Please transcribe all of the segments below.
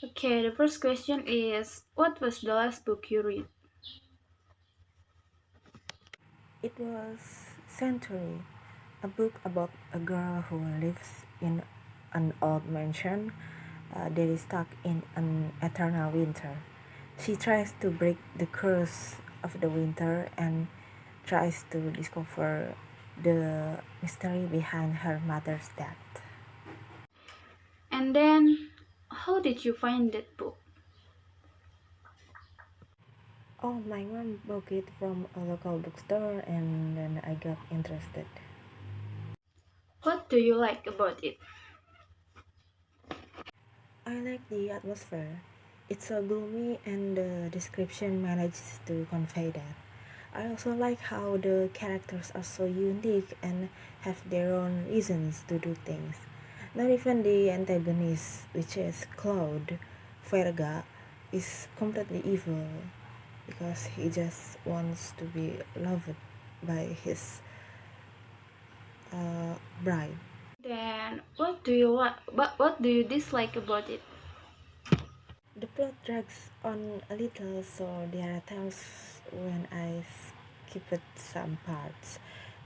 Okay, the first question is what was the last book you read? It was Century, a book about a girl who lives in an old mansion that is stuck in an eternal winter. She tries to break the curse of the winter and tries to discover the mystery behind her mother's death. And then, how did you find that book? Oh, my mom bought it from a local bookstore and then I got interested. What do you like about it? I like the atmosphere. It's so gloomy and the description manages to convey that. I also like how the characters are so unique and have their own reasons to do things. Not even the antagonist, which is Claude Verga, is completely evil because he just wants to be loved by his bride. Then, what do you like? But what do you dislike about it? The plot drags on a little, so there are times when I skipped some parts.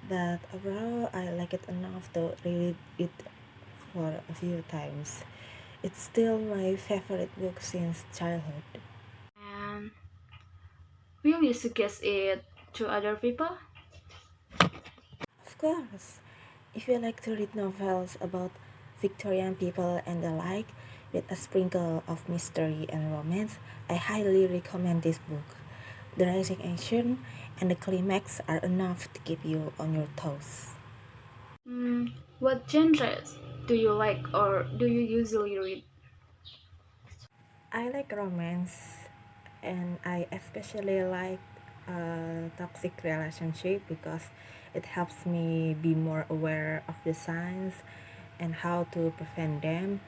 But overall, I like it enough to read it for a few times. It's still my favorite book since childhood. And will you suggest it to other people? Of course, if you like to read novels about Victorian people and the like, with a sprinkle of mystery and romance, I highly recommend this book. The rising action and the climax are enough to keep you on your toes. What genres do you like or do you usually read? I like romance and I especially like a toxic relationship because it helps me be more aware of the signs and how to prevent them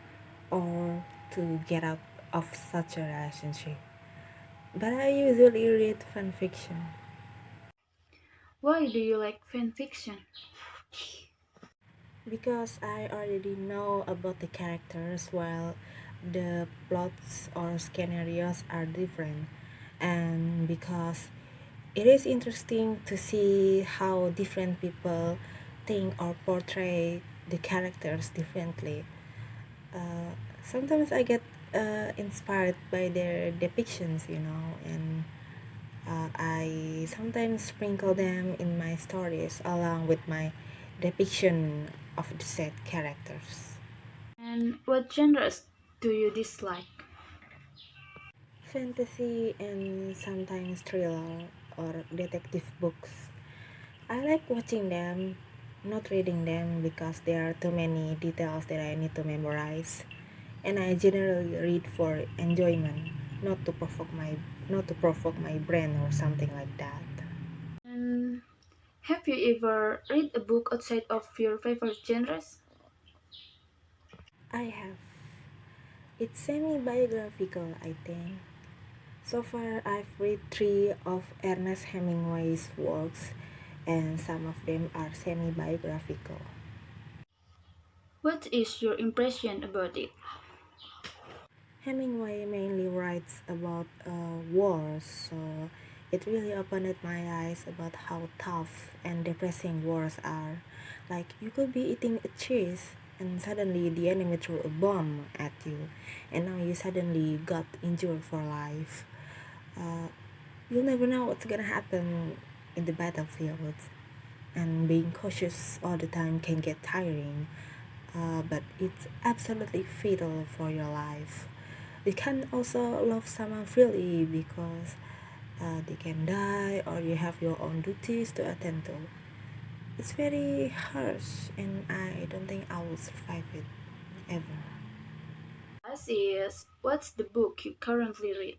or to get out of such a relationship. But I usually read fan fiction Why do you like fan fiction? because I already know about the characters while the plots or scenarios are different, and because it is interesting to see how different people think or portray the characters differently. Sometimes I get inspired by their depictions, and I sometimes sprinkle them in my stories along with my depiction of the said characters. And what genres do you dislike? Fantasy and sometimes thriller or detective books. I like watching them, not reading them because there are too many details that I need to memorize. And I generally read for enjoyment, not to provoke my brain or something like that. And have you ever read a book outside of your favorite genres? I have. It's semi-biographical, I think. So far, I've read three of Ernest Hemingway's works, and some of them are semi-biographical. What is your impression about it? Hemingway mainly writes about wars, so it really opened my eyes about how tough and depressing wars are. Like, you could be eating a cheese, and suddenly the enemy threw a bomb at you, and now you suddenly got injured for life. Uh, you'll never know what's gonna happen in the battlefield, and being cautious all the time can get tiring, but it's absolutely fatal for your life. You can also love someone freely because they can die or you have your own duties to attend to. It's very harsh, and I don't think I will survive it ever. As is, what's the book you currently read?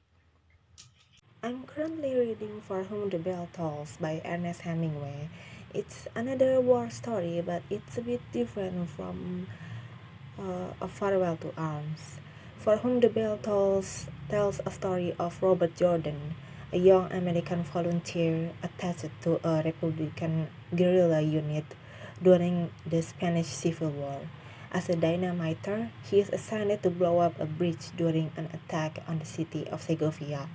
I'm currently reading For Whom the Bell Tolls by Ernest Hemingway. It's another war story, but it's a bit different from A Farewell to Arms. For Whom the Bell Tolls tells a story of Robert Jordan, a young American volunteer attached to a Republican guerrilla unit during the Spanish Civil War. As a dynamiter, he is assigned to blow up a bridge during an attack on the city of Segovia,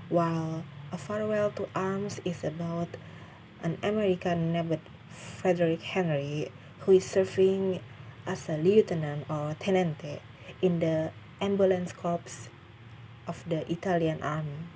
while A Farewell to Arms is about an American named Frederick Henry who is serving as a lieutenant or tenente in the ambulance corps of the Italian army.